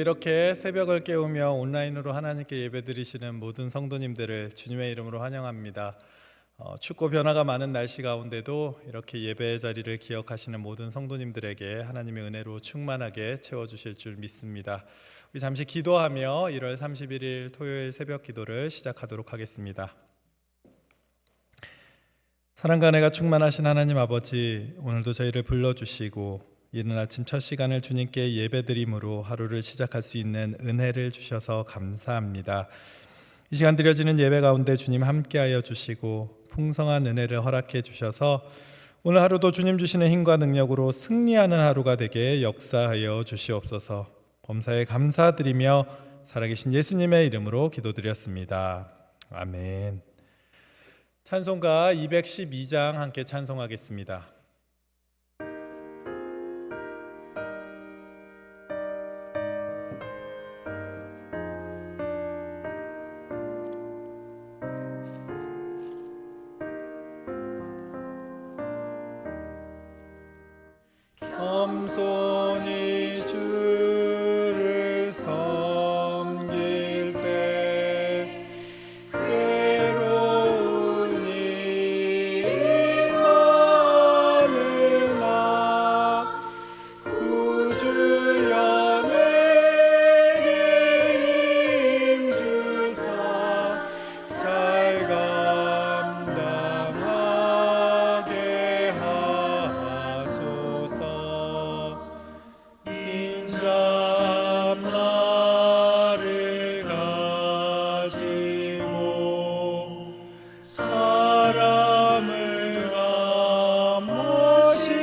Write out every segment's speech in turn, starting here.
이렇게 새벽을 깨우며 온라인으로 하나님께 예배드리시는 모든 성도님들을 주님의 이름으로 환영합니다. 춥고 변화가 많은 날씨 가운데도 이렇게 예배의 자리를 기억하시는 모든 성도님들에게 하나님의 은혜로 충만하게 채워주실 줄 믿습니다. 우리 잠시 기도하며 1월 31일 토요일 새벽 기도를 시작하도록 하겠습니다. 사랑과 은혜가 충만하신 하나님 아버지, 오늘도 저희를 불러주시고 이른 아침 첫 시간을 주님께 예배드림으로 하루를 시작할 수 있는 은혜를 주셔서 감사합니다. 이 시간 드려지는 예배 가운데 주님 함께하여 주시고 풍성한 은혜를 허락해 주셔서 오늘 하루도 주님 주시는 힘과 능력으로 승리하는 하루가 되게 역사하여 주시옵소서. 범사에 감사드리며 살아계신 예수님의 이름으로 기도드렸습니다. 아멘. 찬송가 212장 함께 찬송하겠습니다. 겸손히 주를 섬길 때 괴로운 일이 많으나 구주여 내게 힘주사 잘 감당하게 하소서. 인자 나를 가지고 사람을 감화시키며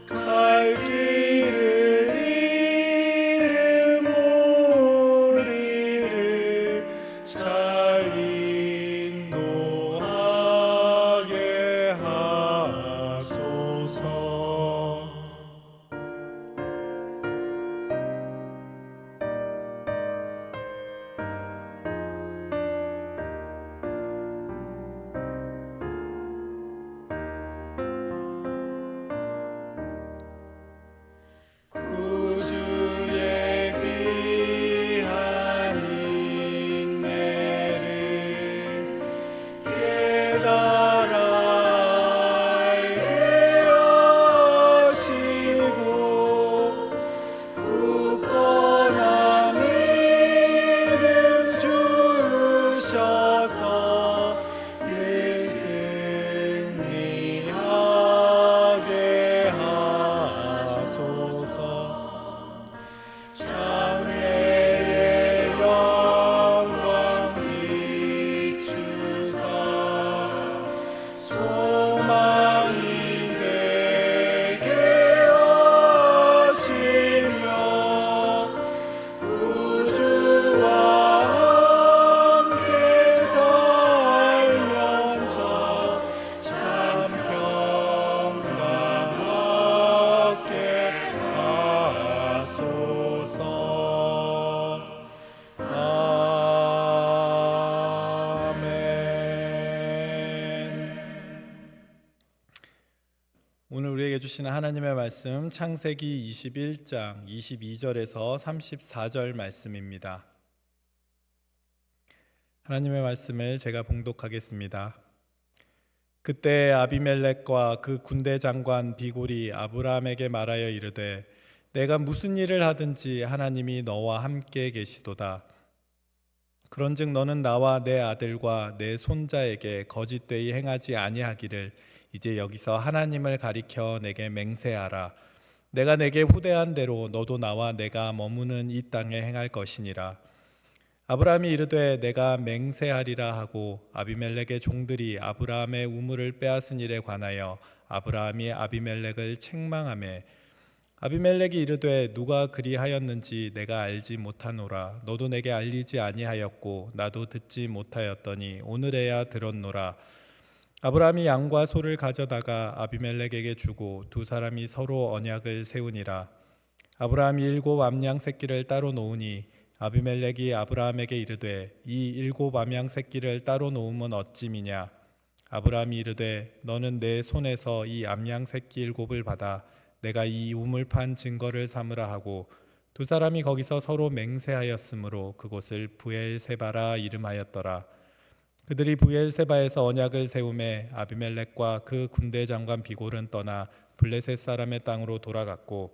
갈 길을 잃은 무리를 잘 인도하게 하소서. 구주의 귀한 인내를 깨달아 알게 하시고 굳건한 믿음 주셔서 늘 승리하게 하소서. 장래의 영광 비추사 소망이 되게 하시며 구주와 함께 살면서 참 평강하게 하소서. 아멘. 오늘 우리에게 주시는 하나님의 말씀 창세기 21장 22절에서 34절 말씀입니다. 하나님의 말씀을 제가 봉독하겠습니다. 그때 아비멜렉과 그 군대 장관 비골이 아브라함에게 말하여 이르되 내가 무슨 일을 하든지 하나님이 너와 함께 계시도다. 그런즉 너는 나와 내 아들과 내 손자에게 거짓되이 행하지 아니하기를 이제 여기서 하나님을 가리켜 내게 맹세하라. 내가 내게 후대한 대로 너도 나와 내가 머무는 이 땅에 행할 것이니라. 아브라함이 이르되 내가 맹세하리라 하고 아비멜렉의 종들이 아브라함의 우물을 빼앗은 일에 관하여 아브라함이 아비멜렉을 책망하매 아비멜렉이 이르되 누가 그리하였는지 내가 알지 못하노라. 너도 내게 알리지 아니하였고 나도 듣지 못하였더니 오늘에야 들었노라. 아브라함이 양과 소를 가져다가 아비멜렉에게 주고 두 사람이 서로 언약을 세우니라. 아브라함이 7 암양 새끼를 따로 놓으니 아비멜렉이 아브라함에게 이르되 이 7 암양 새끼를 따로 놓으면 어찌미냐. 아브라함이 이르되 너는 내 손에서 이 암양 새끼 7을 받아 내가 이 우물판 증거를 삼으라 하고 두 사람이 거기서 서로 맹세하였으므로 그곳을 브엘세바라 이름하였더라. 그들이 브엘세바에서 언약을 세우매 아비멜렉과 그 군대 장관 비골은 떠나 블레셋 사람의 땅으로 돌아갔고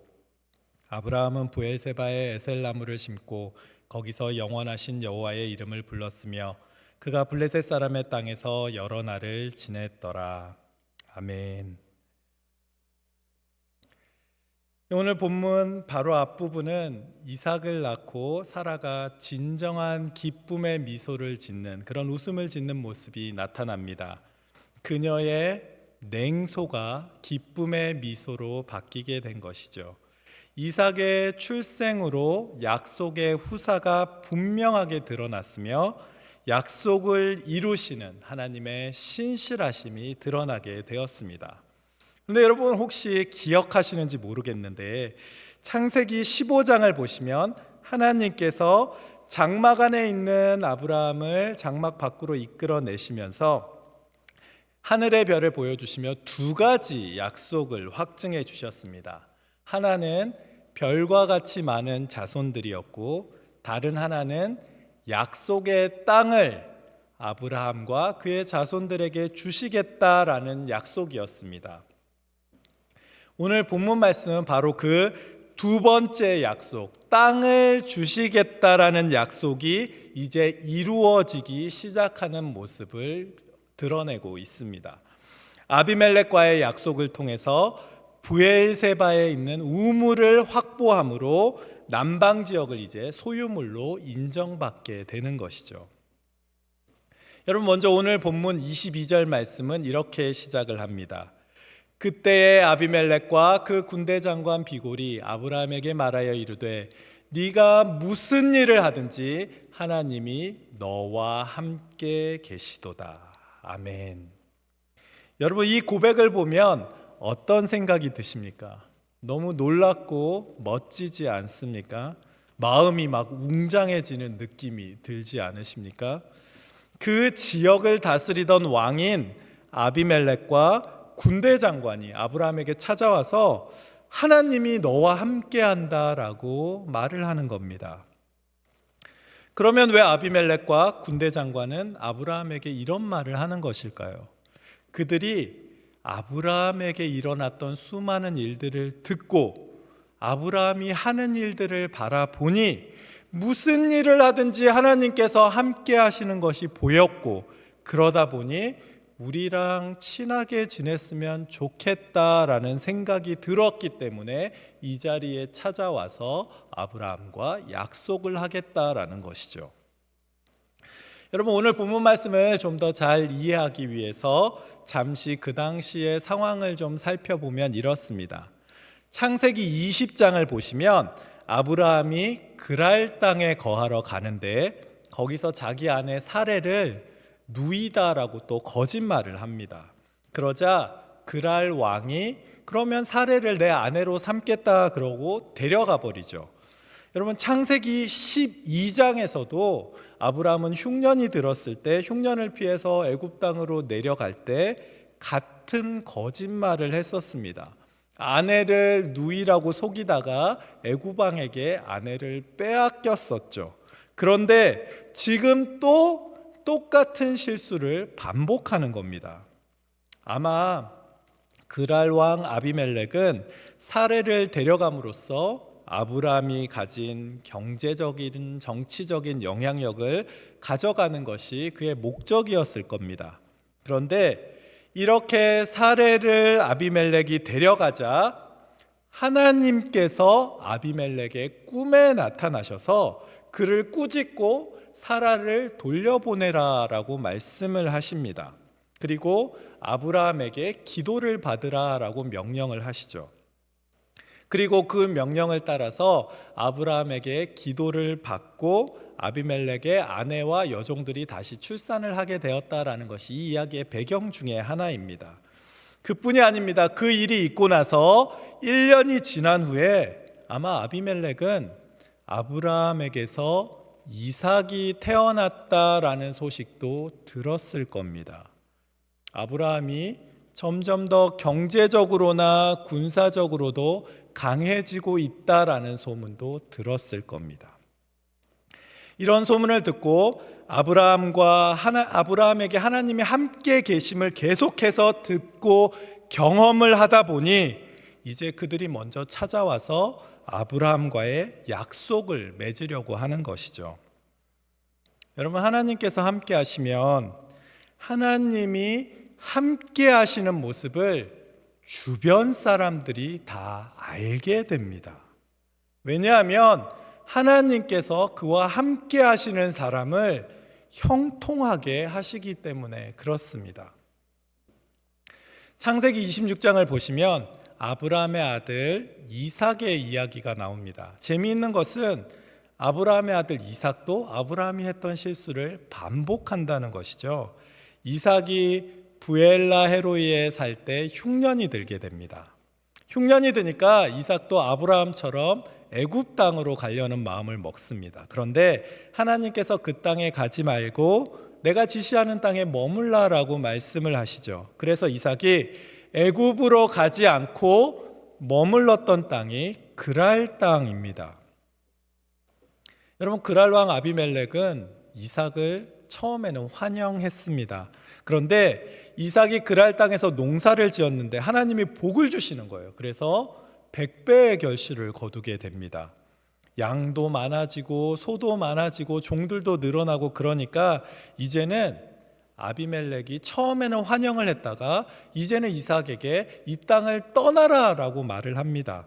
아브라함은 브엘세바에 에셀나무를 심고 거기서 영원하신 여호와의 이름을 불렀으며 그가 블레셋 사람의 땅에서 여러 날을 지냈더라. 아멘. 오늘 본문 바로 앞부분은 이삭을 낳고 사라가 진정한 기쁨의 미소를 짓는, 그런 웃음을 짓는 모습이 나타납니다. 그녀의 냉소가 기쁨의 미소로 바뀌게 된 것이죠. 이삭의 출생으로 약속의 후사가 분명하게 드러났으며 약속을 이루시는 하나님의 신실하심이 드러나게 되었습니다. 그런데 여러분 혹시 기억하시는지 모르겠는데 창세기 15장을 보시면 하나님께서 장막 안에 있는 아브라함을 장막 밖으로 이끌어내시면서 하늘의 별을 보여주시며 두 가지 약속을 확증해 주셨습니다. 하나는 별과 같이 많은 자손들이었고 다른 하나는 약속의 땅을 아브라함과 그의 자손들에게 주시겠다라는 약속이었습니다. 오늘 본문 말씀은 바로 그 두 번째 약속, 땅을 주시겠다라는 약속이 이제 이루어지기 시작하는 모습을 드러내고 있습니다. 아비멜렉과의 약속을 통해서 브엘세바에 있는 우물을 확보함으로 남방 지역을 이제 소유물로 인정받게 되는 것이죠. 여러분 먼저 오늘 본문 22절 말씀은 이렇게 시작을 합니다. 그때의 아비멜렉과 그 군대 장관 비골이 아브라함에게 말하여 이르되 네가 무슨 일을 하든지 하나님이 너와 함께 계시도다. 아멘. 여러분 이 고백을 보면 어떤 생각이 드십니까? 너무 놀랍고 멋지지 않습니까? 마음이 막 웅장해지는 느낌이 들지 않으십니까? 그 지역을 다스리던 왕인 아비멜렉과 군대 장관이 아브라함에게 찾아와서 하나님이 너와 함께 한다라고 말을 하는 겁니다. 그러면 왜 아비멜렉과 군대 장관은 아브라함에게 이런 말을 하는 것일까요? 그들이 아브라함에게 일어났던 수많은 일들을 듣고 아브라함이 하는 일들을 바라보니 무슨 일을 하든지 하나님께서 함께 하시는 것이 보였고 그러다 보니 우리랑 친하게 지냈으면 좋겠다라는 생각이 들었기 때문에 이 자리에 찾아와서 아브라함과 약속을 하겠다라는 것이죠. 여러분 오늘 본문 말씀을 좀 더 잘 이해하기 위해서 잠시 그 당시의 상황을 좀 살펴보면 이렇습니다. 창세기 20장을 보시면 아브라함이 그랄 땅에 거하러 가는데 거기서 자기 아내 사레를 누이다라고 또 거짓말을 합니다. 그러자 그랄 왕이 그러면 사레를 내 아내로 삼겠다 그러고 데려가 버리죠. 여러분 창세기 12장에서도 아브라함은 흉년이 들었을 때 흉년을 피해서 애굽 땅으로 내려갈 때 같은 거짓말을 했었습니다. 아내를 누이라고 속이다가 애굽 왕에게 아내를 빼앗겼었죠. 그런데 지금 또 똑같은 실수를 반복하는 겁니다. 아마 그랄 왕 아비멜렉은 사레를 데려감으로써 아브라함이 가진 경제적인 정치적인 영향력을 가져가는 것이 그의 목적이었을 겁니다. 그런데 이렇게 사레를 아비멜렉이 데려가자 하나님께서 아비멜렉의 꿈에 나타나셔서 그를 꾸짖고 사라를 돌려보내라라고 말씀을 하십니다. 그리고 아브라함에게 기도를 받으라라고 명령을 하시죠. 그리고 그 명령을 따라서 아브라함에게 기도를 받고 아비멜렉의 아내와 여종들이 다시 출산을 하게 되었다라는 것이 이 이야기의 배경 중에 하나입니다. 그뿐이 아닙니다. 그 일이 있고 나서 1년이 지난 후에 아마 아비멜렉은 아브라함에게서 이삭이 태어났다라는 소식도 들었을 겁니다. 아브라함이 점점 더 경제적으로나 군사적으로도 강해지고 있다라는 소문도 들었을 겁니다. 이런 소문을 듣고 아브라함에게 하나님이 함께 계심을 계속해서 듣고 경험을 하다 보니 이제 그들이 먼저 찾아와서 아브라함과의 약속을 맺으려고 하는 것이죠. 여러분, 하나님께서 함께 하시면 하나님이 함께 하시는 모습을 주변 사람들이 다 알게 됩니다. 왜냐하면 하나님께서 그와 함께 하시는 사람을 형통하게 하시기 때문에 그렇습니다. 창세기 26장을 보시면 아브라함의 아들 이삭의 이야기가 나옵니다. 재미있는 것은 아브라함의 아들 이삭도 아브라함이 했던 실수를 반복한다는 것이죠. 이삭이 부엘라 헤로이에 살 때 흉년이 들게 됩니다. 흉년이 드니까 이삭도 아브라함처럼 애굽 땅으로 가려는 마음을 먹습니다. 그런데 하나님께서 그 땅에 가지 말고 내가 지시하는 땅에 머물라라고 말씀을 하시죠. 그래서 이삭이 애굽으로 가지 않고 머물렀던 땅이 그랄 땅입니다. 여러분, 그랄 왕 아비멜렉은 이삭을 처음에는 환영했습니다. 그런데 이삭이 그랄 땅에서 농사를 지었는데 하나님이 복을 주시는 거예요. 그래서 100배의 결실을 거두게 됩니다. 양도 많아지고 소도 많아지고 종들도 늘어나고, 그러니까 이제는 아비멜렉이 처음에는 환영을 했다가 이제는 이삭에게 이 땅을 떠나라라고 말을 합니다.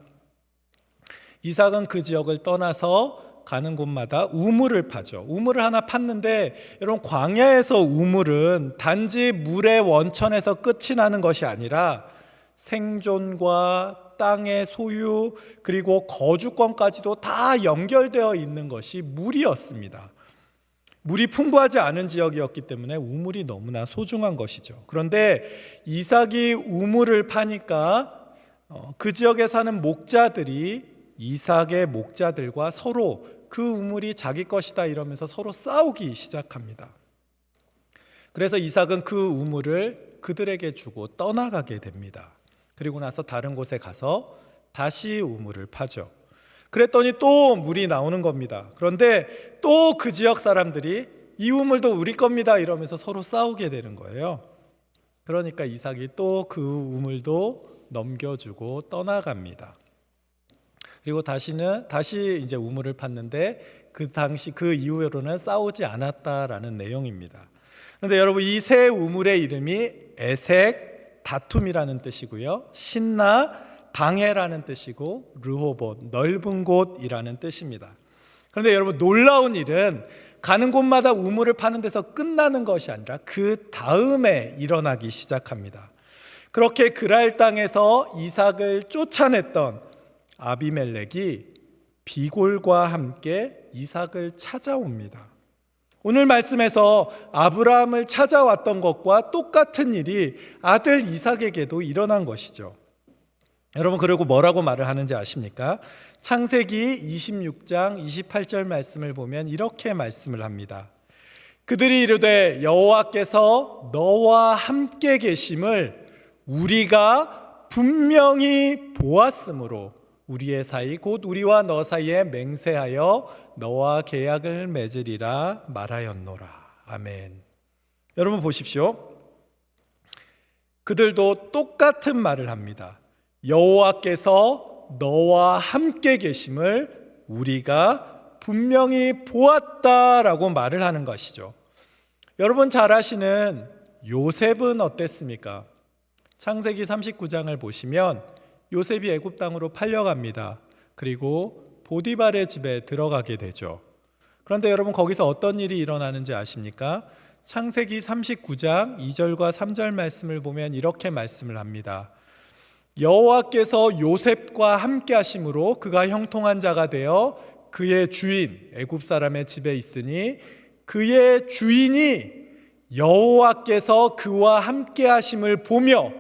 이삭은 그 지역을 떠나서 가는 곳마다 우물을 파죠. 우물을 하나 팠는데, 여러분, 광야에서 우물은 단지 물의 원천에서 끝이 나는 것이 아니라 생존과 땅의 소유 그리고 거주권까지도 다 연결되어 있는 것이 물이었습니다. 물이 풍부하지 않은 지역이었기 때문에 우물이 너무나 소중한 것이죠. 그런데 이삭이 우물을 파니까 그 지역에 사는 목자들이 이삭의 목자들과 서로 그 우물이 자기 것이다 이러면서 서로 싸우기 시작합니다. 그래서 이삭은 그 우물을 그들에게 주고 떠나가게 됩니다. 그리고 나서 다른 곳에 가서 다시 우물을 파죠. 그랬더니 또 물이 나오는 겁니다. 그런데 또 그 지역 사람들이 이 우물도 우리 겁니다 이러면서 서로 싸우게 되는 거예요. 그러니까 이삭이 또 그 우물도 넘겨주고 떠나갑니다. 그리고 다시 이제 우물을 팠는데 그 당시 그 이후로는 싸우지 않았다라는 내용입니다. 그런데 여러분, 이 새 우물의 이름이 에색, 다툼이라는 뜻이고요, 신나, 방해라는 뜻이고, 르호봇, 넓은 곳이라는 뜻입니다. 그런데 여러분, 놀라운 일은 가는 곳마다 우물을 파는 데서 끝나는 것이 아니라 그 다음에 일어나기 시작합니다. 그렇게 그랄 땅에서 이삭을 쫓아냈던 아비멜렉이 비골과 함께 이삭을 찾아옵니다. 오늘 말씀에서 아브라함을 찾아왔던 것과 똑같은 일이 아들 이삭에게도 일어난 것이죠. 여러분, 그리고 뭐라고 말을 하는지 아십니까? 창세기 26장 28절 말씀을 보면 이렇게 말씀을 합니다. 그들이 이르되 여호와께서 너와 함께 계심을 우리가 분명히 보았으므로 우리의 사이 곧 우리와 너 사이에 맹세하여 너와 계약을 맺으리라 말하였노라. 아멘. 여러분 보십시오. 그들도 똑같은 말을 합니다. 여호와께서 너와 함께 계심을 우리가 분명히 보았다라고 말을 하는 것이죠. 여러분 잘 아시는 요셉은 어땠습니까? 창세기 39장을 보시면 요셉이 애굽 땅으로 팔려갑니다. 그리고 보디발의 집에 들어가게 되죠. 그런데 여러분, 거기서 어떤 일이 일어나는지 아십니까? 창세기 39장 2절과 3절 말씀을 보면 이렇게 말씀을 합니다. 여호와께서 요셉과 함께 하심으로 그가 형통한 자가 되어 그의 주인 애굽 사람의 집에 있으니 그의 주인이 여호와께서 그와 함께 하심을 보며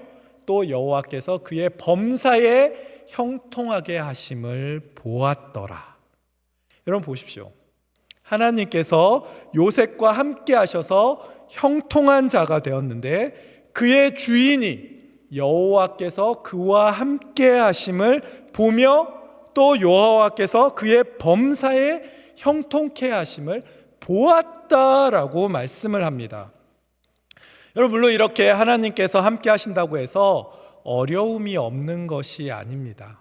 또 여호와께서 그의 범사에 형통하게 하심을 보았더라. 여러분 보십시오. 하나님께서 요셉과 함께 하셔서 형통한 자가 되었는데 그의 주인이 여호와께서 그와 함께 하심을 보며 또 여호와께서 그의 범사에 형통케 하심을 보았다라고 말씀을 합니다. 여러분, 물론 이렇게 하나님께서 함께 하신다고 해서 어려움이 없는 것이 아닙니다.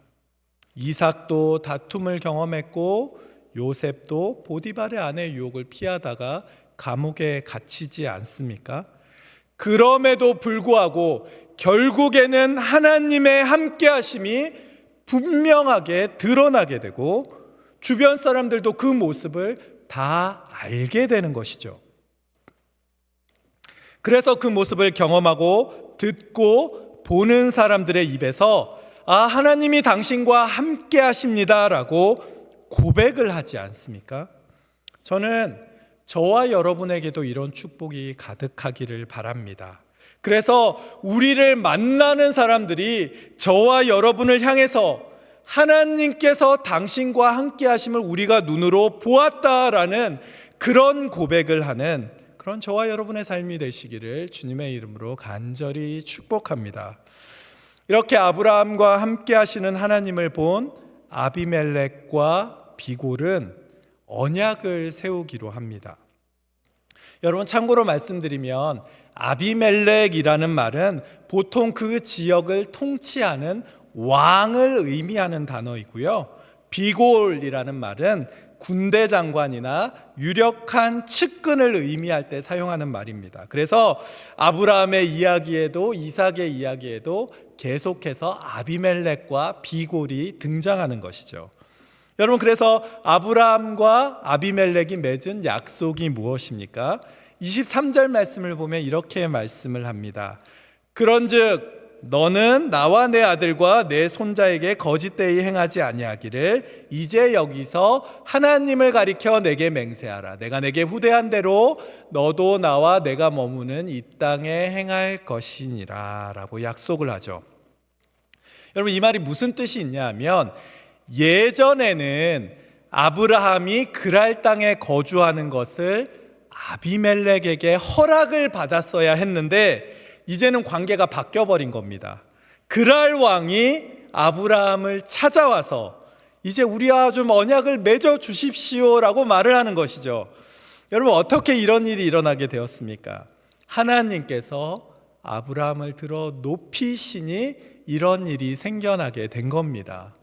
이삭도 다툼을 경험했고 요셉도 보디발의 아내의 유혹을 피하다가 감옥에 갇히지 않습니까? 그럼에도 불구하고 결국에는 하나님의 함께 하심이 분명하게 드러나게 되고 주변 사람들도 그 모습을 다 알게 되는 것이죠. 그래서 그 모습을 경험하고 듣고 보는 사람들의 입에서 하나님이 당신과 함께 하십니다라고 고백을 하지 않습니까? 저는 저와 여러분에게도 이런 축복이 가득하기를 바랍니다. 그래서 우리를 만나는 사람들이 저와 여러분을 향해서 하나님께서 당신과 함께 하심을 우리가 눈으로 보았다라는 그런 고백을 하는 그런 저와 여러분의 삶이 되시기를 주님의 이름으로 간절히 축복합니다. 이렇게 아브라함과 함께 하시는 하나님을 본 아비멜렉과 비골은 언약을 세우기로 합니다. 여러분, 참고로 말씀드리면 아비멜렉이라는 말은 보통 그 지역을 통치하는 왕을 의미하는 단어이고요. 비골이라는 말은 군대 장관이나 유력한 측근을 의미할 때 사용하는 말입니다. 그래서 아브라함의 이야기에도 이삭의 이야기에도 계속해서 아비멜렉과 비골이 등장하는 것이죠. 여러분, 그래서 아브라함과 아비멜렉이 맺은 약속이 무엇입니까? 23절 말씀을 보면 이렇게 말씀을 합니다. 그런즉 너는 나와 내 아들과 내 손자에게 거짓되이 행하지 아니하기를 이제 여기서 하나님을 가리켜 내게 맹세하라. 내가 내게 후대한 대로 너도 나와 내가 머무는 이 땅에 행할 것이니라 라고 약속을 하죠. 여러분, 이 말이 무슨 뜻이 있냐 하면 예전에는 아브라함이 그랄 땅에 거주하는 것을 아비멜렉에게 허락을 받았어야 했는데 이제는 관계가 바뀌어버린 겁니다. 그랄 왕이 아브라함을 찾아와서 이제 우리와 좀 언약을 맺어 주십시오라고 말을 하는 것이죠. 여러분, 어떻게 이런 일이 일어나게 되었습니까? 하나님께서 아브라함을 들어 높이시니 이런 일이 생겨나게 된 겁니다.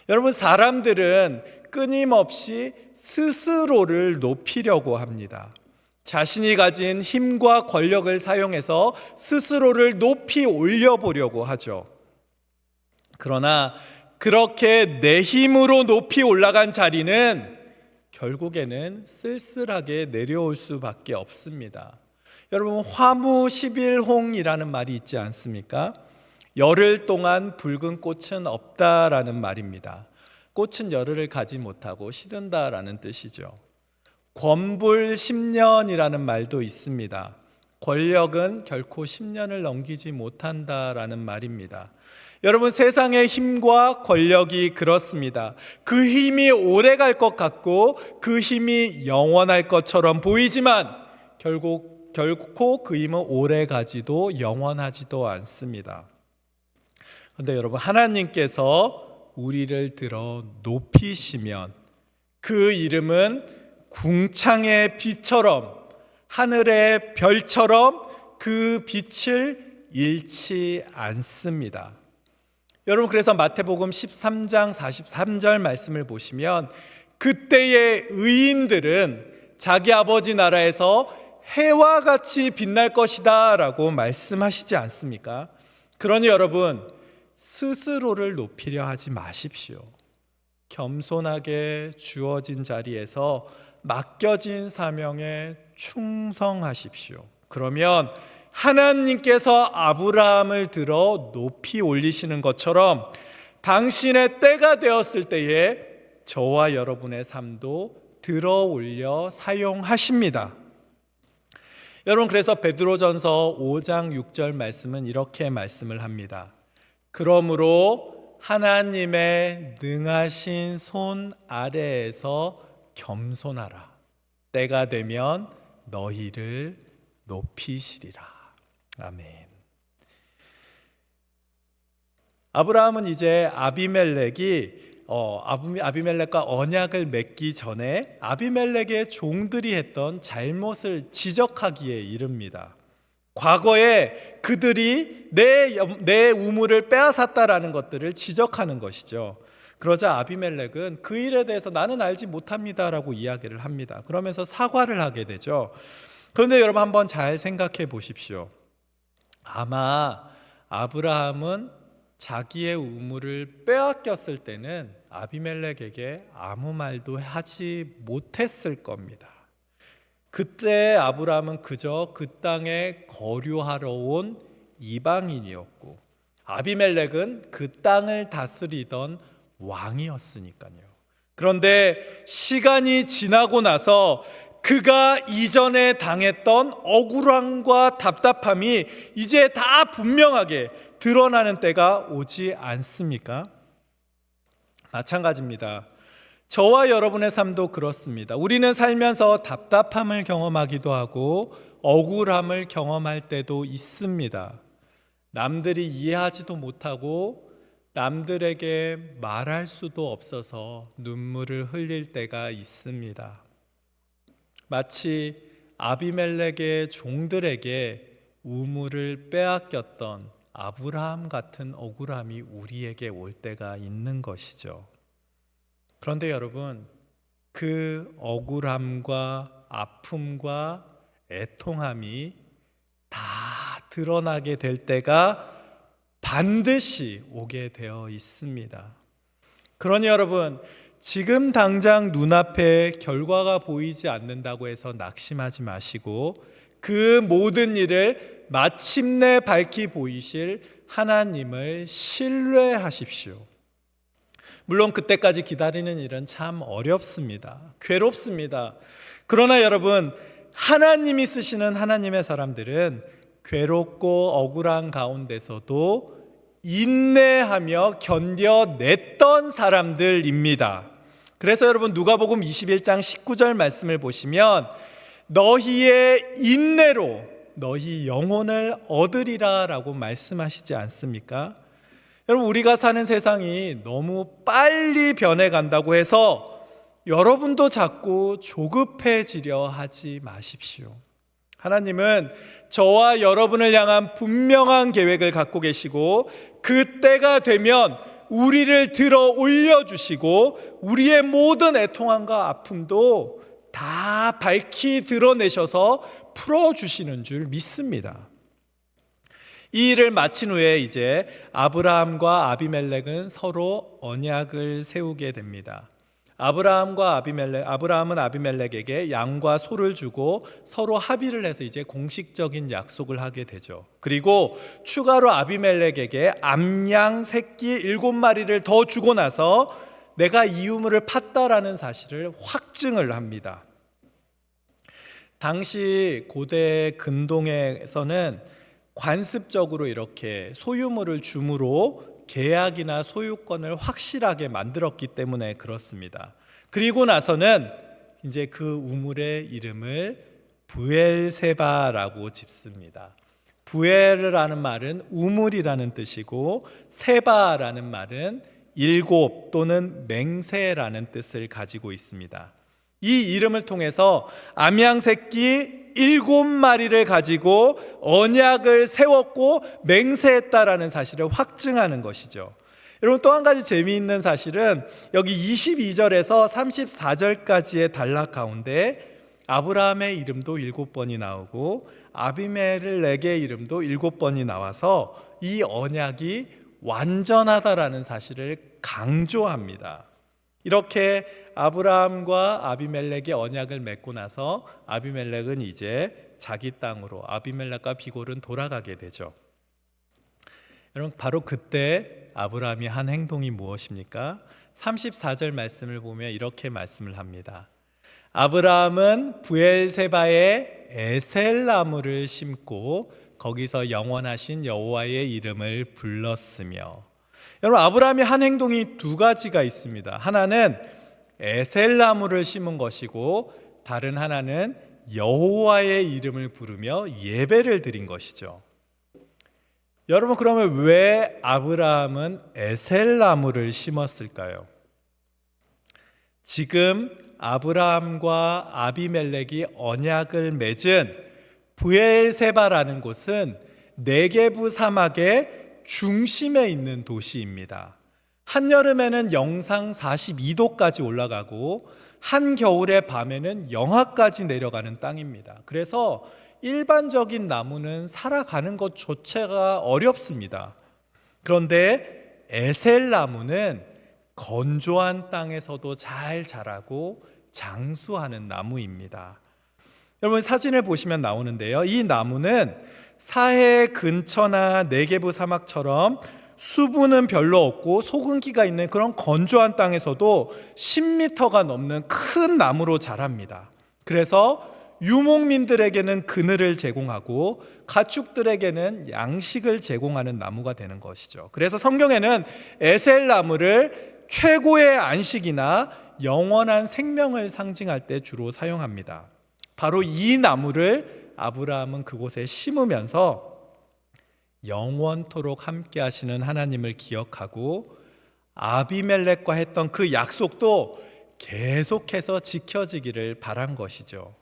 여러분, 사람들은 끊임없이 스스로를 높이려고 합니다. 자신이 가진 힘과 권력을 사용해서 스스로를 높이 올려보려고 하죠. 그러나 그렇게 내 힘으로 높이 올라간 자리는 결국에는 쓸쓸하게 내려올 수밖에 없습니다. 여러분, 화무 십일홍이라는 말이 있지 않습니까? 열흘 동안 붉은 꽃은 없다라는 말입니다. 꽃은 열흘을 가지 못하고 시든다라는 뜻이죠. 권불 10년이라는 말도 있습니다. 권력은 결코 10년을 넘기지 못한다라는 말입니다. 여러분, 세상의 힘과 권력이 그렇습니다. 그 힘이 오래 갈 것 같고 그 힘이 영원할 것처럼 보이지만 결코 그 힘은 오래 가지도 영원하지도 않습니다. 그런데 여러분, 하나님께서 우리를 들어 높이시면 그 이름은 궁창의 빛처럼 하늘의 별처럼 그 빛을 잃지 않습니다. 여러분, 그래서 마태복음 13장 43절 말씀을 보시면 그때의 의인들은 자기 아버지 나라에서 해와 같이 빛날 것이다 라고 말씀하시지 않습니까? 그러니 여러분, 스스로를 높이려 하지 마십시오. 겸손하게 주어진 자리에서 맡겨진 사명에 충성하십시오. 그러면 하나님께서 아브라함을 들어 높이 올리시는 것처럼 당신의 때가 되었을 때에 저와 여러분의 삶도 들어 올려 사용하십니다. 여러분, 그래서 베드로전서 5장 6절 말씀은 이렇게 말씀을 합니다. 그러므로 하나님의 능하신 손 아래에서 겸손하라. 때가 되면 너희를 높이시리라. 아멘. 아브라함은 이제 아비멜렉과 언약을 맺기 전에 아비멜렉의 종들이 했던 잘못을 지적하기에 이릅니다. 과거에 그들이 내 우물을 빼앗았다라는 것들을 지적하는 것이죠. 그러자 아비멜렉은 그 일에 대해서 나는 알지 못합니다라고 이야기를 합니다. 그러면서 사과를 하게 되죠. 그런데 여러분 한번 잘 생각해 보십시오. 아마 아브라함은 자기의 우물을 빼앗겼을 때는 아비멜렉에게 아무 말도 하지 못했을 겁니다. 그때 아브라함은 그저 그 땅에 거류하러 온 이방인이었고 아비멜렉은 그 땅을 다스리던 왕이었으니까요. 그런데 시간이 지나고 나서 그가 이전에 당했던 억울함과 답답함이 이제 다 분명하게 드러나는 때가 오지 않습니까? 마찬가지입니다. 저와 여러분의 삶도 그렇습니다. 우리는 살면서 답답함을 경험하기도 하고 억울함을 경험할 때도 있습니다. 남들이 이해하지도 못하고 남들에게 말할 수도 없어서 눈물을 흘릴 때가 있습니다. 마치 아비멜렉의 종들에게 우물을 빼앗겼던 아브라함 같은 억울함이 우리에게 올 때가 있는 것이죠. 그런데 여러분, 그 억울함과 아픔과 애통함이 다 드러나게 될 때가 반드시 오게 되어 있습니다. 그러니 여러분, 지금 당장 눈앞에 결과가 보이지 않는다고 해서 낙심하지 마시고 그 모든 일을 마침내 밝히 보이실 하나님을 신뢰하십시오. 물론 그때까지 기다리는 일은 참 어렵습니다. 괴롭습니다. 그러나 여러분, 하나님이 쓰시는 하나님의 사람들은 괴롭고 억울한 가운데서도 인내하며 견뎌냈던 사람들입니다. 그래서 여러분 누가복음 21장 19절 말씀을 보시면 너희의 인내로 너희 영혼을 얻으리라 라고 말씀하시지 않습니까? 여러분 우리가 사는 세상이 너무 빨리 변해간다고 해서 여러분도 자꾸 조급해지려 하지 마십시오. 하나님은 저와 여러분을 향한 분명한 계획을 갖고 계시고 그때가 되면 우리를 들어 올려주시고 우리의 모든 애통함과 아픔도 다 밝히 드러내셔서 풀어주시는 줄 믿습니다. 이 일을 마친 후에 이제 아브라함과 아비멜렉은 서로 언약을 세우게 됩니다. 아브라함은 아비멜렉에게 양과 소를 주고 서로 합의를 해서 이제 공식적인 약속을 하게 되죠. 그리고 추가로 아비멜렉에게 암양 새끼 7마리를 더 주고 나서 내가 이 우물을 팠다라는 사실을 확증을 합니다. 당시 고대 근동에서는 관습적으로 이렇게 소유물을 줌으로 계약이나 소유권을 확실하게 만들었기 때문에 그렇습니다. 그리고 나서는 이제 그 우물의 이름을 브엘세바라고 짓습니다. 브엘이라는 말은 우물이라는 뜻이고 세바라는 말은 일곱 또는 맹세라는 뜻을 가지고 있습니다. 이 이름을 통해서 암양 새끼 7마리를 가지고 언약을 세웠고 맹세했다라는 사실을 확증하는 것이죠. 여러분 또 한 가지 재미있는 사실은 여기 22절에서 34절까지의 단락 가운데 아브라함의 이름도 7번이 나오고 아비멜렉의 이름도 7번이 나와서 이 언약이 완전하다라는 사실을 강조합니다. 이렇게 아브라함과 아비멜렉의 언약을 맺고 나서 아비멜렉은 이제 자기 땅으로 아비멜렉과 비골은 돌아가게 되죠. 여러분 바로 그때 아브라함이 한 행동이 무엇입니까? 34절 말씀을 보면 이렇게 말씀을 합니다. 아브라함은 브엘세바에 에셀나무를 심고 거기서 영원하신 여호와의 이름을 불렀으며. 여러분 아브라함이 한 행동이 두 가지가 있습니다. 하나는 에셀나무를 심은 것이고 다른 하나는 여호와의 이름을 부르며 예배를 드린 것이죠. 여러분, 그러면 왜 아브라함은 에셀나무를 심었을까요? 지금 아브라함과 아비멜렉이 언약을 맺은 브엘세바라는 곳은 네게부 사막의 중심에 있는 도시입니다. 한여름에는 영상 42도까지 올라가고 한겨울의 밤에는 영하까지 내려가는 땅입니다. 그래서 일반적인 나무는 살아가는 것조차가 어렵습니다. 그런데 에셀나무는 건조한 땅에서도 잘 자라고 장수하는 나무입니다. 여러분, 사진을 보시면 나오는데요, 이 나무는 사해 근처나 네게부 사막처럼 수분은 별로 없고 소금기가 있는 그런 건조한 땅에서도 10m가 넘는 큰 나무로 자랍니다. 그래서 유목민들에게는 그늘을 제공하고 가축들에게는 양식을 제공하는 나무가 되는 것이죠. 그래서 성경에는 에셀나무를 최고의 안식이나 영원한 생명을 상징할 때 주로 사용합니다. 바로 이 나무를 아브라함은 그곳에 심으면서 영원토록 함께 하시는 하나님을 기억하고 아비멜렉과 했던 그 약속도 계속해서 지켜지기를 바란 것이죠.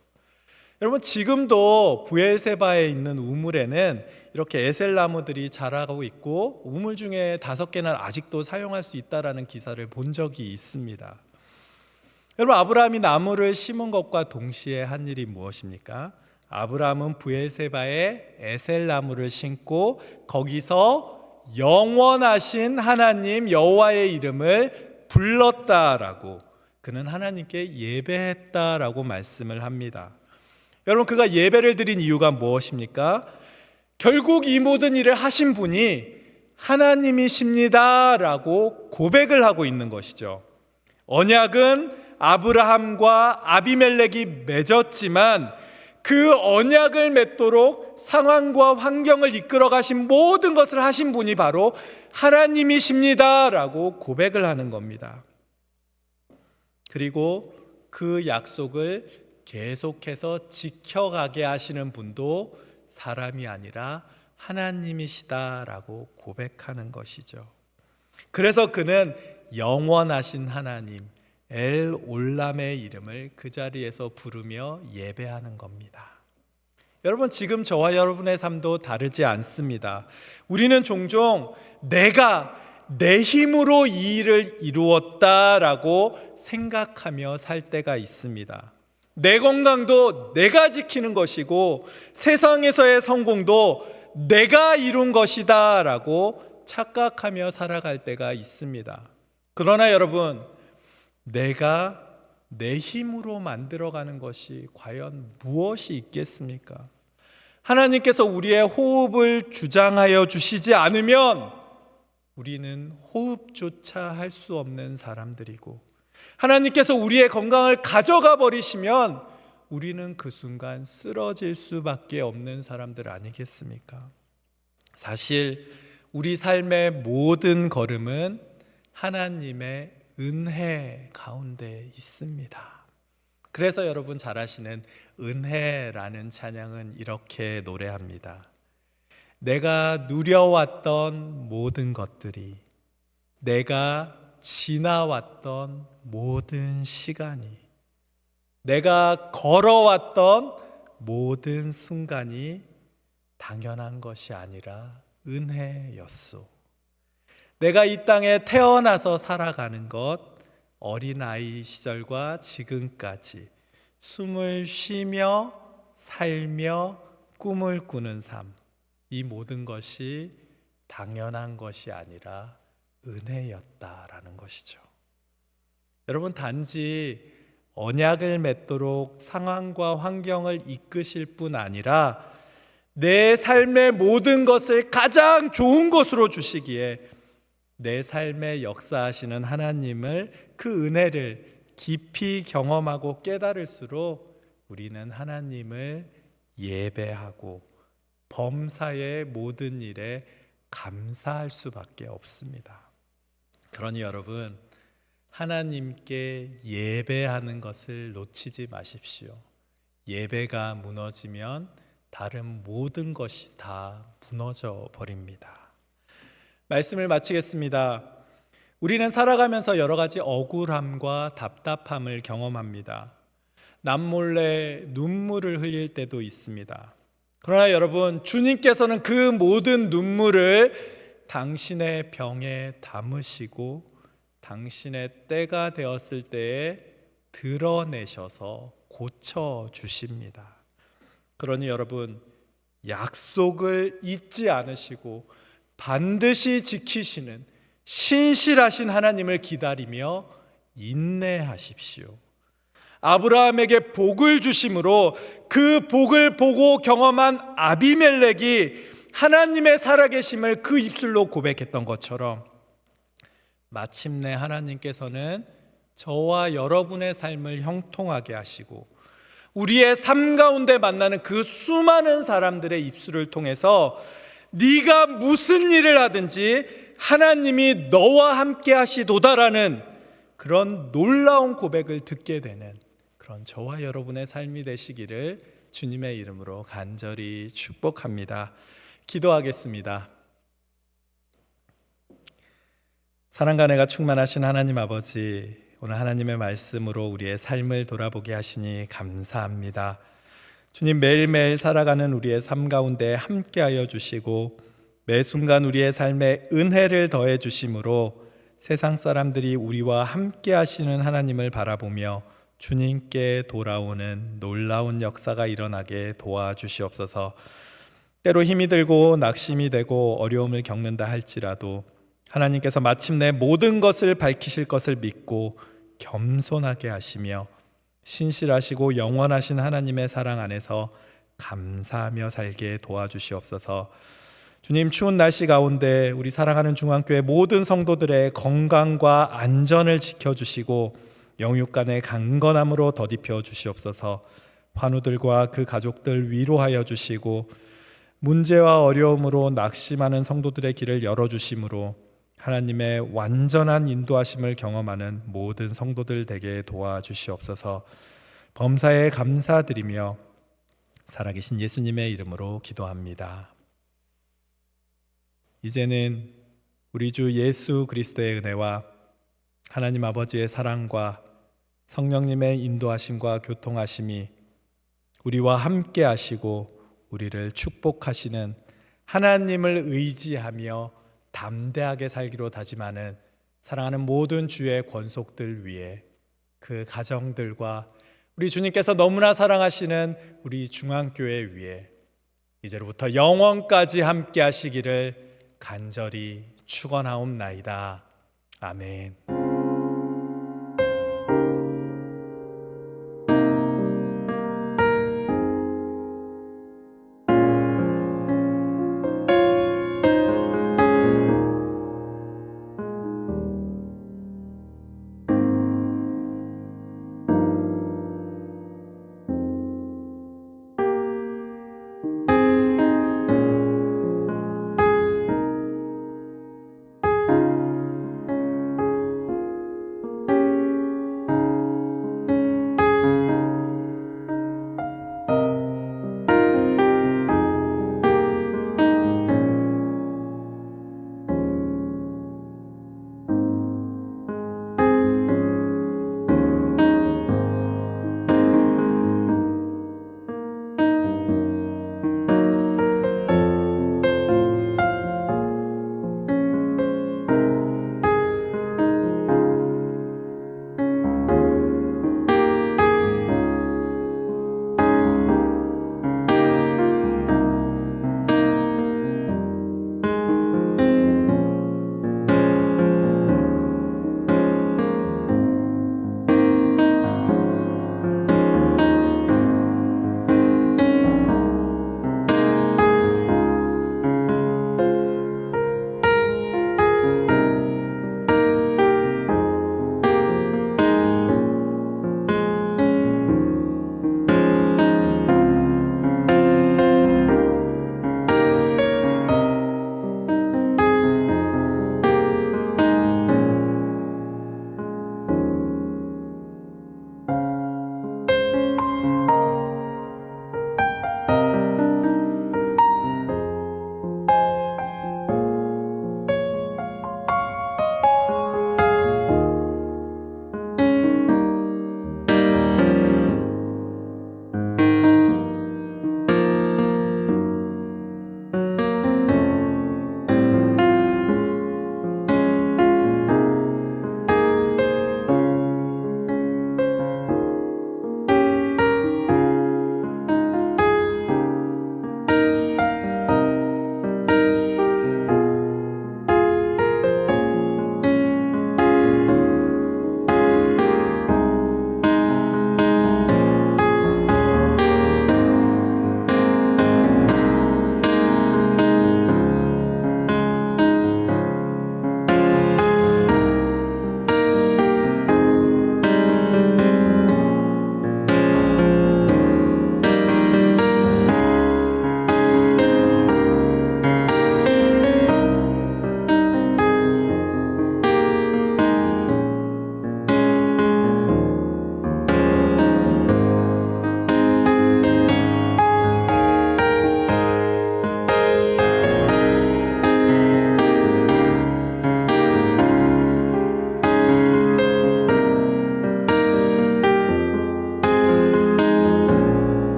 여러분, 지금도 브엘세바에 있는 우물에는 이렇게 에셀나무들이 자라고 있고 우물 중에 5개는 아직도 사용할 수 있다라는 기사를 본 적이 있습니다. 여러분, 아브라함이 나무를 심은 것과 동시에 한 일이 무엇입니까? 아브라함은 브엘세바에 에셀나무를 심고 거기서 영원하신 하나님 여호와의 이름을 불렀다라고, 그는 하나님께 예배했다라고 말씀을 합니다. 여러분, 그가 예배를 드린 이유가 무엇입니까? 결국 이 모든 일을 하신 분이 하나님이십니다라고 고백을 하고 있는 것이죠. 언약은 아브라함과 아비멜렉이 맺었지만 그 언약을 맺도록 상황과 환경을 이끌어 가신 모든 것을 하신 분이 바로 하나님이십니다라고 고백을 하는 겁니다. 그리고 그 약속을 계속해서 지켜가게 하시는 분도 사람이 아니라 하나님이시다라고 고백하는 것이죠. 그래서 그는 영원하신 하나님 엘 올람의 이름을 그 자리에서 부르며 예배하는 겁니다. 여러분, 지금 저와 여러분의 삶도 다르지 않습니다. 우리는 종종 내가 내 힘으로 이 일을 이루었다라고 생각하며 살 때가 있습니다. 내 건강도 내가 지키는 것이고 세상에서의 성공도 내가 이룬 것이다 라고 착각하며 살아갈 때가 있습니다. 그러나 여러분, 내가 내 힘으로 만들어가는 것이 과연 무엇이 있겠습니까? 하나님께서 우리의 호흡을 주장하여 주시지 않으면 우리는 호흡조차 할 수 없는 사람들이고, 하나님께서 우리의 건강을 가져가 버리시면 우리는 그 순간 쓰러질 수밖에 없는 사람들 아니겠습니까? 사실 우리 삶의 모든 걸음은 하나님의 은혜 가운데 있습니다. 그래서 여러분 잘 아시는 은혜라는 찬양은 이렇게 노래합니다. 내가 누려왔던 모든 것들이, 내가 지나왔던 모든 시간이, 내가 걸어왔던 모든 순간이 당연한 것이 아니라 은혜였소. 내가 이 땅에 태어나서 살아가는 것, 어린아이 시절과 지금까지 숨을 쉬며 살며 꿈을 꾸는 삶, 이 모든 것이 당연한 것이 아니라 은혜였다라는 것이죠. 여러분, 단지 언약을 맺도록 상황과 환경을 이끄실 뿐 아니라 내 삶의 모든 것을 가장 좋은 것으로 주시기에 내 삶에 역사하시는 하나님을, 그 은혜를 깊이 경험하고 깨달을수록 우리는 하나님을 예배하고 범사의 모든 일에 감사할 수밖에 없습니다. 그러니 여러분, 하나님께 예배하는 것을 놓치지 마십시오. 예배가 무너지면 다른 모든 것이 다 무너져 버립니다. 말씀을 마치겠습니다. 우리는 살아가면서 여러 가지 억울함과 답답함을 경험합니다. 남몰래 눈물을 흘릴 때도 있습니다. 그러나 여러분, 주님께서는 그 모든 눈물을 당신의 병에 담으시고 당신의 때가 되었을 때에 드러내셔서 고쳐주십니다. 그러니 여러분, 약속을 잊지 않으시고 반드시 지키시는 신실하신 하나님을 기다리며 인내하십시오. 아브라함에게 복을 주심으로 그 복을 보고 경험한 아비멜렉이 하나님의 살아계심을 그 입술로 고백했던 것처럼 마침내 하나님께서는 저와 여러분의 삶을 형통하게 하시고 우리의 삶 가운데 만나는 그 수많은 사람들의 입술을 통해서 네가 무슨 일을 하든지 하나님이 너와 함께 하시도다라는 그런 놀라운 고백을 듣게 되는 그런 저와 여러분의 삶이 되시기를 주님의 이름으로 간절히 축복합니다. 기도하겠습니다. 사랑과 은혜가 충만하신 하나님 아버지, 오늘 하나님의 말씀으로 우리의 삶을 돌아보게 하시니 감사합니다. 주님, 매일매일 살아가는 우리의 삶 가운데 함께하여 주시고 매 순간 우리의 삶에 은혜를 더해 주심으로 세상 사람들이 우리와 함께 하시는 하나님을 바라보며 주님께 돌아오는 놀라운 역사가 일어나게 도와주시옵소서. 때로 힘이 들고 낙심이 되고 어려움을 겪는다 할지라도 하나님께서 마침내 모든 것을 밝히실 것을 믿고 겸손하게 하시며 신실하시고 영원하신 하나님의 사랑 안에서 감사하며 살게 도와주시옵소서. 주님, 추운 날씨 가운데 우리 사랑하는 중앙교회 모든 성도들의 건강과 안전을 지켜주시고 영육간의 강건함으로 덧입혀 주시옵소서. 환우들과 그 가족들 위로하여 주시고 문제와 어려움으로 낙심하는 성도들의 길을 열어주심으로 하나님의 완전한 인도하심을 경험하는 모든 성도들 되게 도와주시옵소서. 범사에 감사드리며 살아계신 예수님의 이름으로 기도합니다. 이제는 우리 주 예수 그리스도의 은혜와 하나님 아버지의 사랑과 성령님의 인도하심과 교통하심이 우리와 함께 하시고 우리를 축복하시는 하나님을 의지하며 담대하게 살기로 다짐하는 사랑하는 모든 주의 권속들 위해 그 가정들과 우리 주님께서 너무나 사랑하시는 우리 중앙교회 위에 이제로부터 영원까지 함께 하시기를 간절히 축원하옵나이다. 아멘.